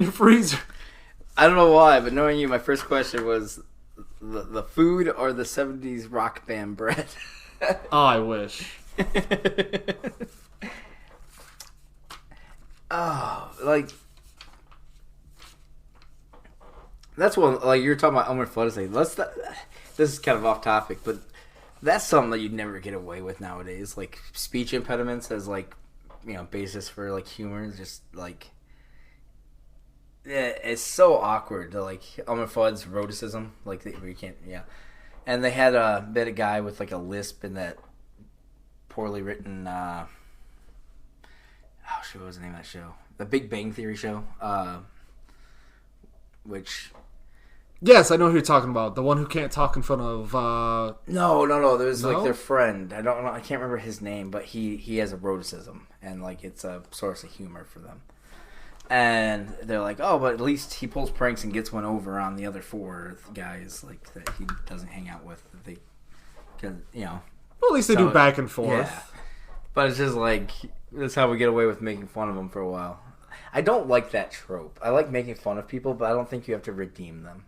your freezer? I don't know why, but knowing you, my first question was the food or the 70s rock band bread. Oh, I wish. Oh, like that's what like you're talking about Elmer Fudd thing. This is kind of off topic, but that's something that you'd never get away with nowadays. Like speech impediments as like basis for like humor is just like it's so awkward to like Elmer Fudd's rhoticism, like you can't And they had a guy with like a lisp in that poorly written what was the name of that show? The Big Bang Theory show. Which Yes, I know who you're talking about. The one who can't talk in front of No. There's like their friend. I don't know, I can't remember his name, but he has a rhoticism and like it's a source of humor for them. And they're like, oh, but at least he pulls pranks and gets one over on the other four guys like that he doesn't hang out with. Well, at least they do back and forth. Yeah. But it's just like, that's how we get away with making fun of them for a while. I don't like that trope. I like making fun of people, but I don't think you have to redeem them.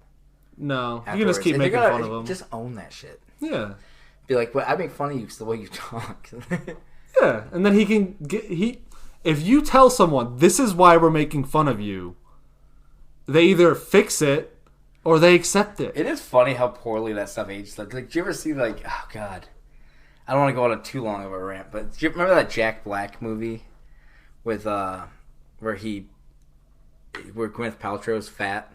No. Afterwards. You can just keep making fun of them. Just own that shit. Yeah. Be like, well, I make fun of you because the way you talk. Yeah. And then he can get... If you tell someone, this is why we're making fun of you, they either fix it or they accept it. It is funny how poorly that stuff ages. Like, do you ever see, like, oh, God. I don't want to go on a too long of a rant, but do you remember that Jack Black movie with, where Gwyneth Paltrow's fat?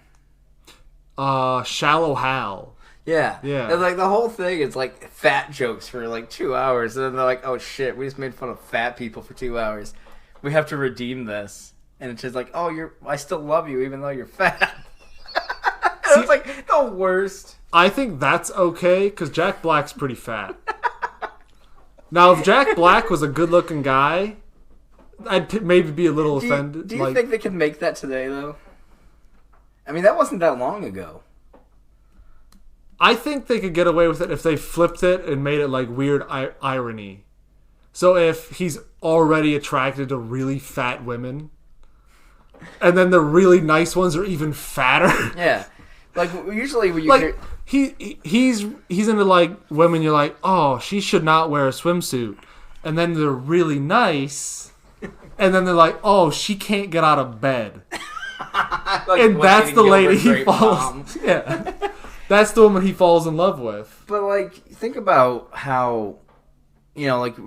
Shallow Hal. Yeah. Yeah. And, like, the whole thing is, like, fat jokes for, like, 2 hours. And then they're like, oh, shit, we just made fun of fat people for 2 hours. We have to redeem this. And it's just like, oh, I still love you even though you're fat. It's like the worst. I think that's okay because Jack Black's pretty fat. Now, if Jack Black was a good-looking guy, I'd maybe be a little offended. Do you think they could make that today, though? I mean, that wasn't that long ago. I think they could get away with it if they flipped it and made it like weird irony. So if he's already attracted to really fat women, and then the really nice ones are even fatter. Yeah, like usually when you like hear... he's into like women, you're like, oh, she should not wear a swimsuit, and then they're really nice, and then they're like, oh, she can't get out of bed, like, and that's the lady he falls. Yeah, that's the woman he falls in love with. But like, think about how, like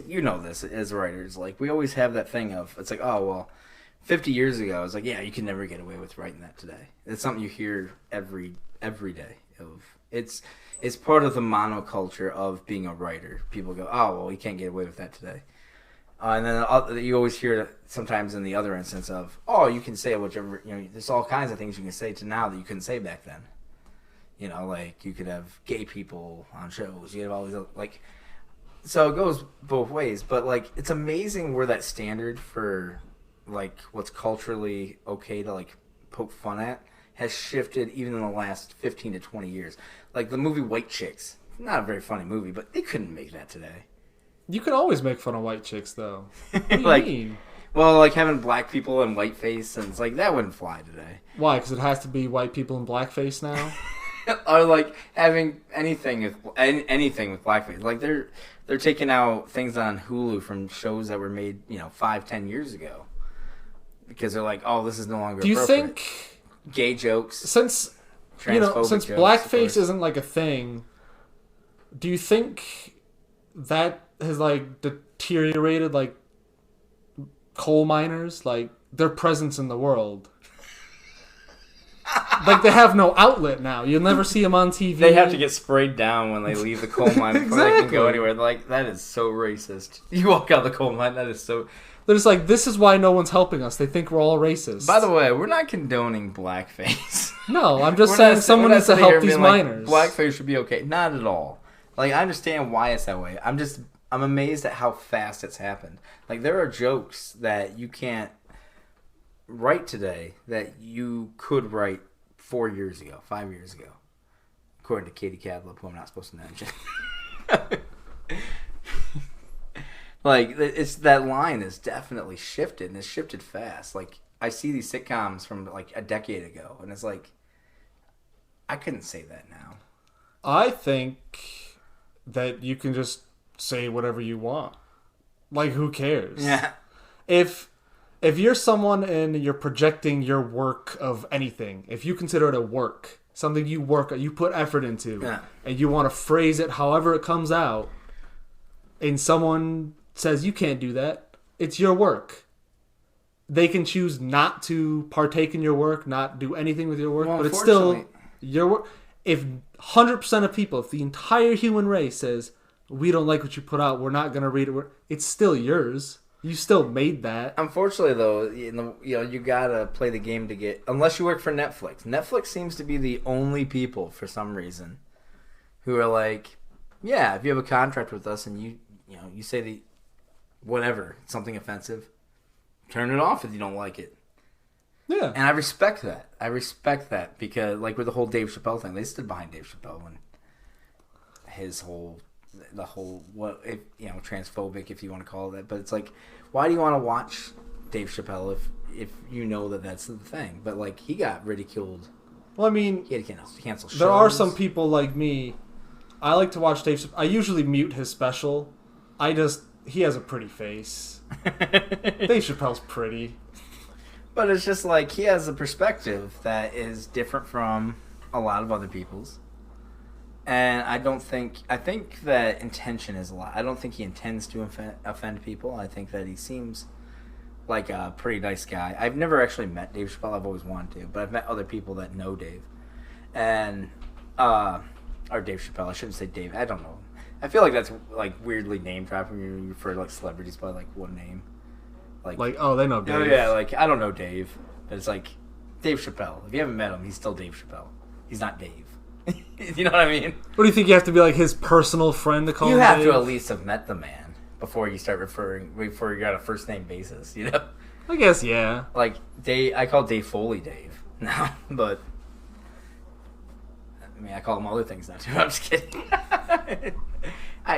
you know this as writers, like we always have that thing of, it's like, oh, well, 50 years ago, it's like, yeah, you can never get away with writing that today. It's something you hear every day. It's part of the monoculture of being a writer. People go, oh, well, you can't get away with that today. And then you always hear it sometimes in the other instance of, oh, you can say whichever, there's all kinds of things you can say to now that you couldn't say back then. Like you could have gay people on shows. You have all these, like... So it goes both ways, but like it's amazing where that standard for like what's culturally okay to like poke fun at has shifted even in the last 15 to 20 years. Like the movie White Chicks, not a very funny movie, but they couldn't make that today. You can always make fun of white chicks though. What do you mean? Well, like having black people in whiteface, and it's like that wouldn't fly today. Why? Because it has to be white people in blackface now. Or like having anything with blackface. Like they're taking out things on Hulu from shows that were made 5-10 years ago because they're like, oh, this is no longer. Do you appropriate. think gay jokes since jokes, blackface isn't like a thing? Do you think that has like deteriorated like coal miners, like their presence in the world? Like, they have no outlet now. You'll never see them on TV. They have to get sprayed down when they leave the coal mine before Exactly. they can go anywhere. Like, that is so racist. You walk out of the coal mine, that is so... They're just like, this is why no one's helping us. They think we're all racist. By the way, we're not condoning blackface. No, I'm just saying someone needs to help these miners. Like, blackface should be okay. Not at all. Like, I understand why it's that way. I'm amazed at how fast it's happened. Like, there are jokes that you can't write today that you could write 4 years ago, 5 years ago, according to Katie Cadlip, who I'm not supposed to mention. Like, it's that line has definitely shifted, and it's shifted fast. Like, I see these sitcoms from like a decade ago, and it's like, I couldn't say that now. I think that you can just say whatever you want. Like, who cares? Yeah. If you're someone and you're projecting your work of anything, if you consider it a work, something you put effort into, and you want to phrase it however it comes out, and someone says you can't do that, it's your work. They can choose not to partake in your work, not do anything with your work, but it's still your work. If 100% of people, if the entire human race says, we don't like what you put out, we're not going to read it, it's still yours. You still made that. Unfortunately, though, you gotta play the game to get. Unless you work for Netflix. Netflix seems to be the only people, for some reason, who are like, yeah, if you have a contract with us and you say something offensive, turn it off if you don't like it. Yeah, and I respect that. Because, like with the whole Dave Chappelle thing, they stood behind Dave Chappelle and transphobic, if you want to call it that. But it's like, why do you want to watch Dave Chappelle if you know that that's the thing? But like, he got ridiculed. Well, I mean, he had to cancel shows. There are some people like me. I like to watch Dave Chappelle. I usually mute his special. He has a pretty face. Dave Chappelle's pretty. But it's just like, he has a perspective that is different from a lot of other people's. And I think that intention is a lot. I don't think he intends to offend people. I think that he seems like a pretty nice guy. I've never actually met Dave Chappelle. I've always wanted to. But I've met other people that know Dave. And, or Dave Chappelle. I shouldn't say Dave. I don't know. I feel like that's like weirdly name dropping when you refer to like celebrities by like one name. Like, oh, they know Dave. Oh, yeah, like, I don't know Dave. But it's like, Dave Chappelle. If you haven't met him, he's still Dave Chappelle. He's not Dave. You know what I mean? What do you think? You have to be like his personal friend to call him You have Dave? to at least have met the man before you got a first name basis, you know? I guess, yeah. Like, I call Dave Foley Dave now, but I mean, I call him other things now too. I'm just kidding.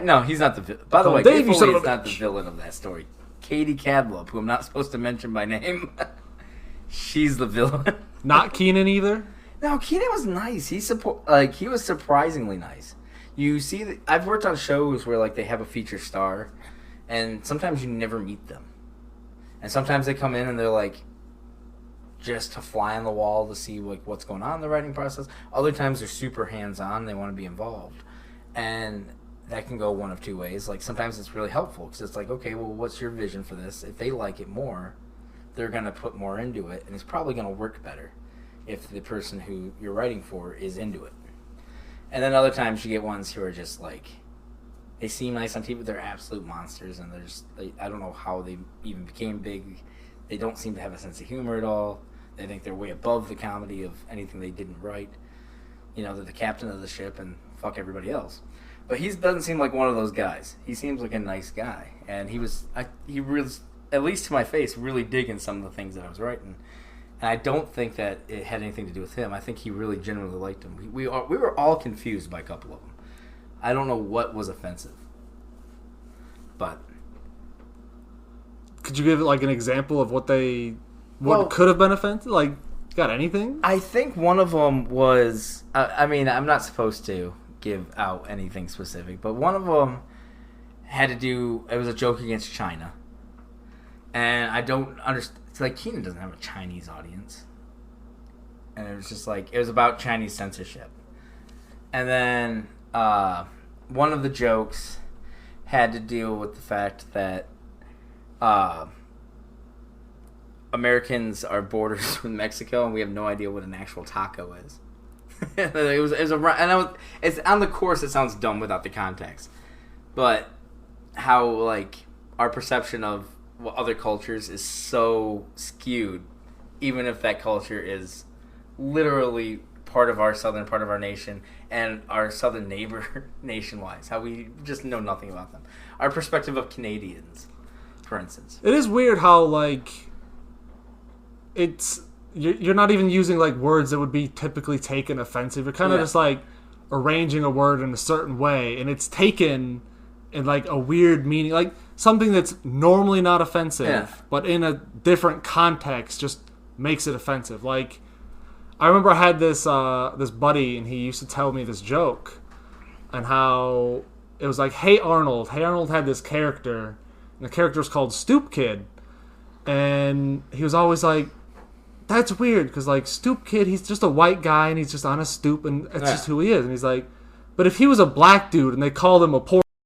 No, he's not the villain. By the way, Dave Foley is not the villain of that story. Katie Cadlop, who I'm not supposed to mention by name, she's the villain. Not Keenan either? No, Keenan was nice. He was surprisingly nice. You see, I've worked on shows where like they have a feature star, and sometimes you never meet them, and sometimes they come in and they're like just a fly on the wall to see like what's going on in the writing process. Other times they're super hands on; they want to be involved, and that can go one of two ways. Like sometimes it's really helpful because it's like, okay, well, what's your vision for this? If they like it more, they're gonna put more into it, and it's probably gonna work better if the person who you're writing for is into it. And then other times you get ones who are just like, they seem nice on TV, but they're absolute monsters, and I don't know how they even became big. They don't seem to have a sense of humor at all. They think they're way above the comedy of anything they didn't write. You know, they're the captain of the ship and fuck everybody else. But he doesn't seem like one of those guys. He seems like a nice guy, and he really, at least to my face, really digging some of the things that I was writing. And I don't think that it had anything to do with him. I think he really genuinely liked him. We were all confused by a couple of them. I don't know what was offensive. But could you give like an example of what could have been offensive? Like, got anything? I think one of them was, I mean, I'm not supposed to give out anything specific, but one of them had to do, it was a joke against China. And I don't understand. It's like, Keenan doesn't have a Chinese audience. And it was just like, it was about Chinese censorship. And then one of the jokes had to deal with the fact that Americans are borders with Mexico, and we have no idea what an actual taco is. It's on the course. It sounds dumb without the context, but how like our perception of other cultures is so skewed, even if that culture is literally part of our nation and our southern neighbor nation-wise. How we just know nothing about them. Our perspective of Canadians, for instance. It is weird how like you're not even using like words that would be typically taken offensive. You're kind of just like arranging a word in a certain way, and it's taken in like a weird meaning, like something that's normally not offensive, but in a different context just makes it offensive. Like, I remember I had this this buddy, and he used to tell me this joke, and how it was like, Hey Arnold had this character, and the character was called Stoop Kid, and he was always like, that's weird, because like Stoop Kid, he's just a white guy, and he's just on a stoop, and it's just who he is. And he's like, but if he was a black dude and they called him a poor